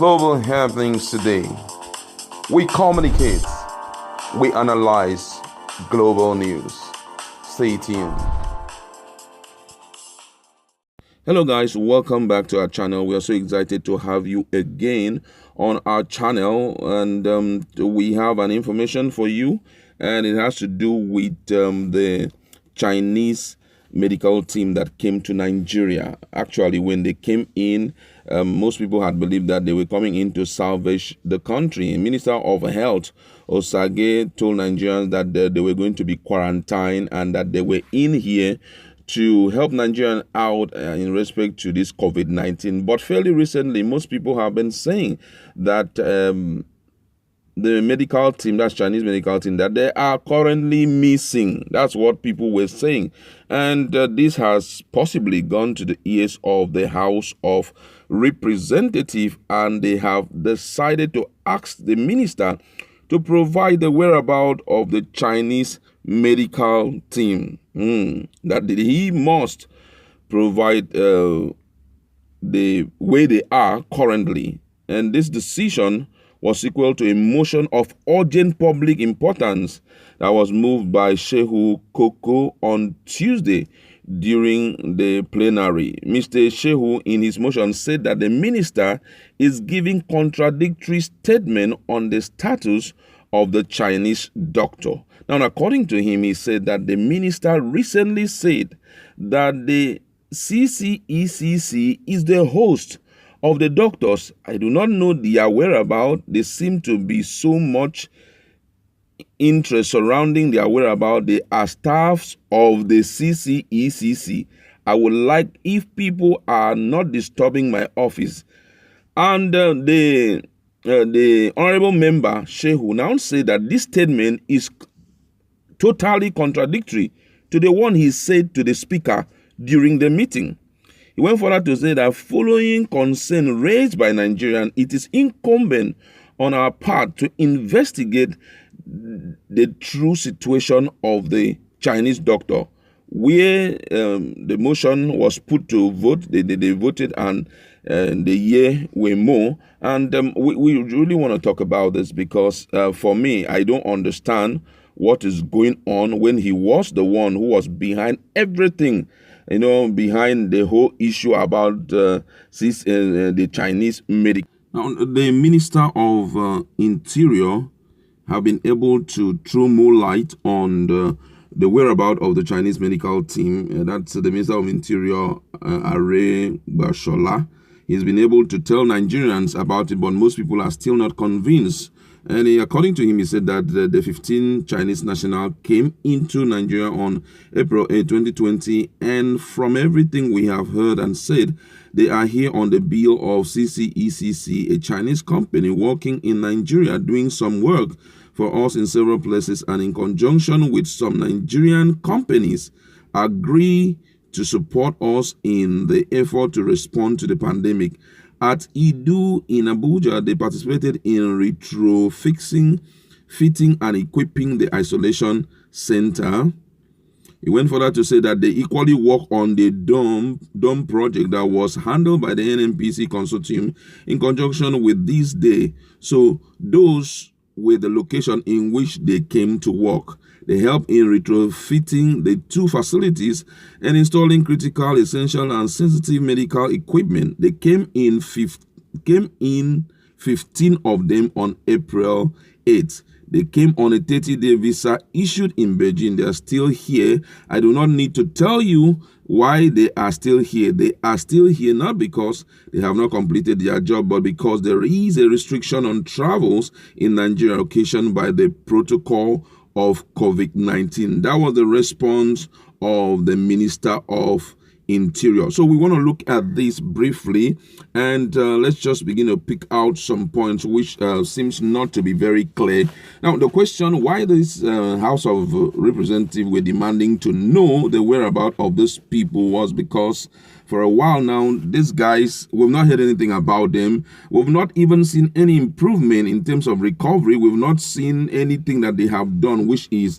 global happenings today. We communicate, we analyze global news. Stay tuned. Hello guys, welcome back to our channel. We are so excited to have you again on our channel, and we have an information for you, and it has to do with the Chinese medical team that came to Nigeria. Actually, when they came in, most people had believed that they were coming in to salvage the country. Minister of Health Osage told Nigerians that they were going to be quarantined and that they were in here to help Nigerians out in respect to this COVID-19. But fairly recently, most people have been saying that the medical team, that's Chinese medical team, that they are currently missing. That's what people were saying. And this has possibly gone to the ears of the House of Representatives, and they have decided to ask the minister to provide the whereabouts of the Chinese medical team. That he must provide the way they are currently. And this decision was equal to a motion of urgent public importance that was moved by Shehu Koko on Tuesday during the plenary. Mr. Shehu, in his motion, said that the minister is giving contradictory statement on the status of the Chinese doctor. Now, according to him, he said that the minister recently said that the CCECC is the host of the doctors. I do not know their whereabouts. There seem to be so much interest surrounding their whereabouts. They are staffs of the CCECC. I would like, if people are not disturbing my office. And the honorable member, Shehu, now said that this statement is totally contradictory to the one he said to the speaker during the meeting. He went further to say that following concern raised by Nigerians, it is incumbent on our part to investigate the true situation of the Chinese doctor. Where the motion was put to vote, they voted, and the year were more. And we really want to talk about this because for me, I don't understand what is going on when he was the one who was behind everything, behind the whole issue about the Chinese medic. Now, the Minister of Interior have been able to throw more light on the whereabouts of the Chinese medical team. That's the Minister of Interior, Are Bashola. He's been able to tell Nigerians about it, but most people are still not convinced. And according to him, he said that the 15 Chinese nationals came into Nigeria on April 8, 2020. And from everything we have heard and said, they are here on the bill of CCECC, a Chinese company working in Nigeria, doing some work for us in several places, and in conjunction with some Nigerian companies, agree to support us in the effort to respond to the pandemic. At Idu in Abuja, they participated in fitting and equipping the isolation center. He went further to say that they equally work on the dome project that was handled by the NNPC consortium in conjunction with this day. So those were the location in which they came to work. They helped in retrofitting the two facilities and installing critical, essential, and sensitive medical equipment. They came in 15 of them on April 8th. They came on a 30-day visa issued in Beijing. They are still here. I do not need to tell you why they are still here. They are still here not because they have not completed their job, but because there is a restriction on travels in Nigeria occasioned by the protocol of COVID-19. That was the response of the Minister of Interior. So we want to look at this briefly, and let's just begin to pick out some points which seems not to be very clear. Now, the question why this House of Representatives were demanding to know the whereabouts of these people was because for a while now, these guys, we've not heard anything about them. We've not even seen any improvement in terms of recovery. We've not seen anything that they have done, which is,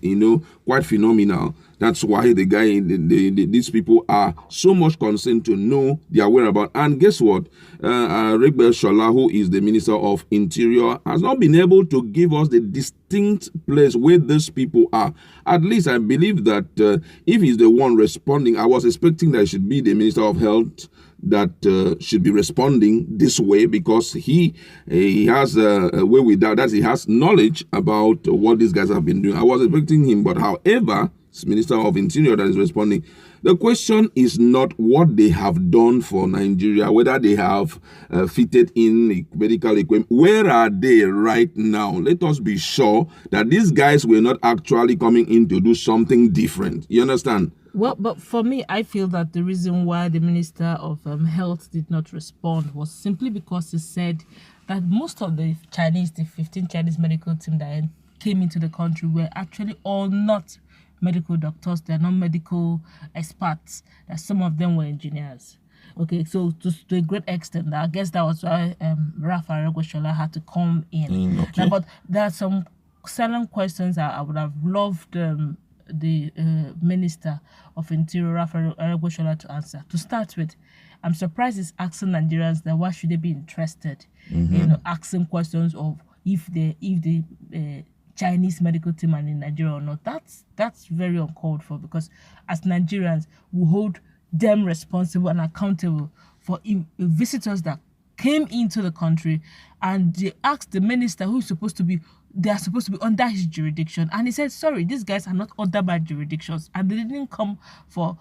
quite phenomenal. That's why these people are so much concerned to know their whereabouts. And guess what? Wereabout, who is the Minister of Interior, has not been able to give us the distinct place where these people are. At least I believe that if he's the one responding, I was expecting that it should be the Minister of Health that should be responding this way, because he has a way with that he has knowledge about what these guys have been doing. I was expecting him, but however, it's Minister of Interior that is responding. The question is not what they have done for Nigeria, whether they have fitted in medical equipment. Where are they right now? Let us be sure that these guys were not actually coming in to do something different. You understand? Well, but for me, I feel that the reason why the Minister of Health did not respond was simply because he said that most of the 15 Chinese medical team that came into the country were actually all not medical doctors. They're not medical experts. That some of them were engineers. Okay, so to a great extent, I guess that was why Wereabout had to come in. Okay. Now, but there are some silent questions I would have loved the Minister of Interior, Wereabout, to answer. To start with, I'm surprised he's asking Nigerians that why should they be interested in asking questions of if the Chinese medical team are in Nigeria or not. That's very uncalled for, because as Nigerians, we hold them responsible and accountable for visitors that came into the country, and they asked the minister they are supposed to be under his jurisdiction, and he said, sorry, these guys are not under my jurisdictions, and they didn't come from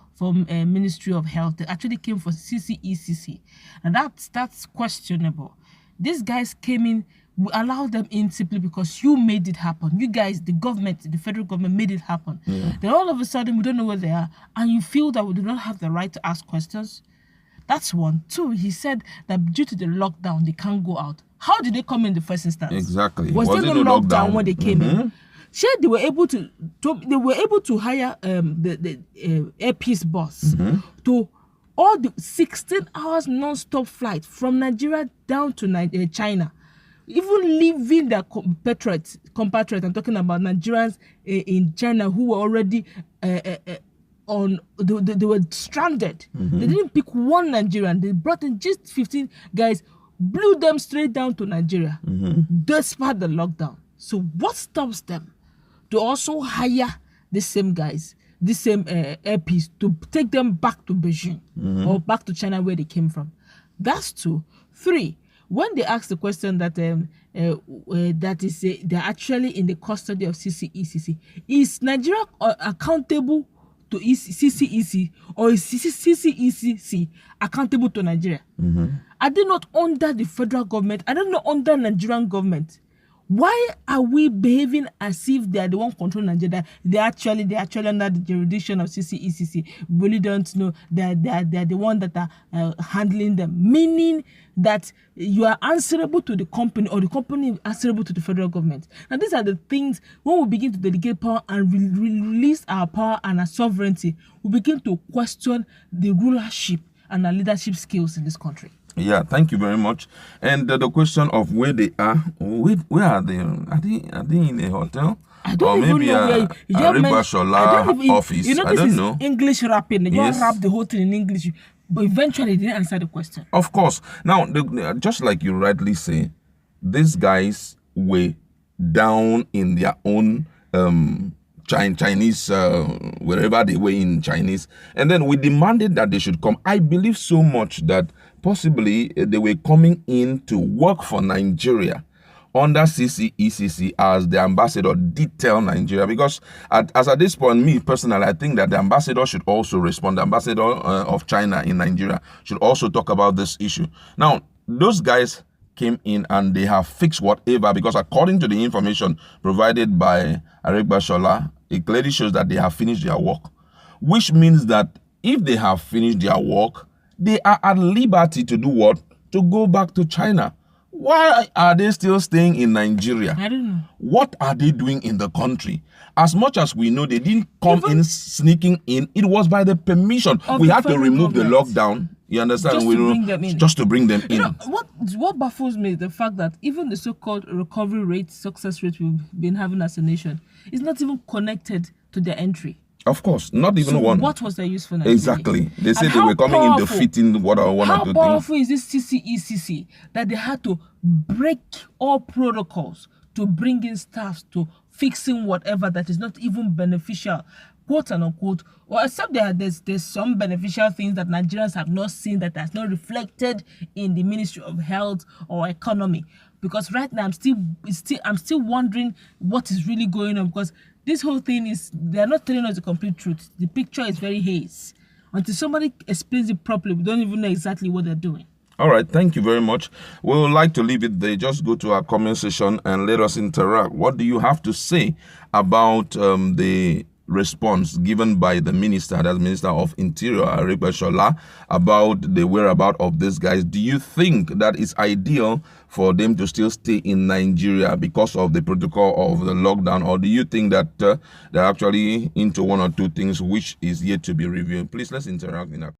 Ministry of Health. They actually came for CCECC, and that's questionable. These guys came in, we allowed them in simply because you made it happen. You guys, the government, the federal government made it happen. Yeah. Then all of a sudden, we don't know where they are, and you feel that we do not have the right to ask questions. That's one. Two, he said that due to the lockdown, they can't go out. How did they come in the first instance? Exactly. Was there no lockdown when they came in? Sure, they were able to hire the airpeace bus to all the 16 hours non-stop flight from Nigeria down to China. Even leaving their compatriots, I'm talking about Nigerians in China who were already they were stranded. They didn't pick one Nigerian. They brought in just 15 guys, blew them straight down to Nigeria, despite the lockdown. So what stops them to also hire the same guys, the same airpeace, to take them back to Beijing or back to China where they came from? That's two. Three, when they ask the question that they're actually in the custody of CCECC, is Nigeria accountable to CCEC, or is CCECC accountable to Nigeria? Are they not under the federal government? Are they not under Nigerian government? Why are we behaving as if they are the one controlling Nigeria? They're actually under the jurisdiction of CCECC. We really don't know that they're the one that are handling them. Meaning that you are answerable to the company, or the company is answerable to the federal government. Now, these are the things, when we begin to delegate power and release our power and our sovereignty, we begin to question the rulership and our leadership skills in this country. Yeah, thank you very much. And the question of where they are, where are they? Are they in a hotel? I don't or even maybe know where Wereabout office. You know, I don't know. English rapping. You Yes. rap the whole thing in English, but eventually they didn't answer the question. Of course. Now, just like you rightly say, these guys were down in their own Chinese, wherever they were in Chinese. And then we demanded that they should come. I believe so much that possibly they were coming in to work for Nigeria under CCECC, as the ambassador did tell Nigeria. Because as at this point, me personally, I think that the ambassador should also respond. The ambassador of China in Nigeria should also talk about this issue. Now, those guys came in and they have fixed whatever, because according to the information provided by Wereabout, it clearly shows that they have finished their work, which means that if they have finished their work, they are at liberty to do what? To go back to China. Why are they still staying in Nigeria? I don't know. What are they doing in the country? As much as we know, they didn't come in sneaking in. It was by the permission. We had to remove the lockdown. You understand? Just to bring them in. You know, what baffles me is the fact that even the so-called recovery rate, success rate we've been having as a nation is not even connected to their entry. Of course, not even So one. what was their usefulness? Exactly. Really? They said And they how were coming in powerful- defeating one or How two things. powerful is this CCECC that they had to break all protocols to bring in staff to fixing whatever that is not even beneficial, quote and unquote, or except there's some beneficial things that Nigerians have not seen that has not reflected in the Ministry of Health or Economy. Because right now I'm still wondering what is really going on, because this whole thing is, they're not telling us the complete truth. The picture is very hazy. Until somebody explains it properly, we don't even know exactly what they're doing. All right, thank you very much. We would like to leave it there. Just go to our comment section and let us interact. What do you have to say about the response given by the minister, that's Minister of Interior, Wereabout, about the whereabouts of these guys? Do you think that it's ideal for them to still stay in Nigeria because of the protocol of the lockdown, or do you think that they're actually into one or two things which is yet to be reviewed? Please, let's interact in that.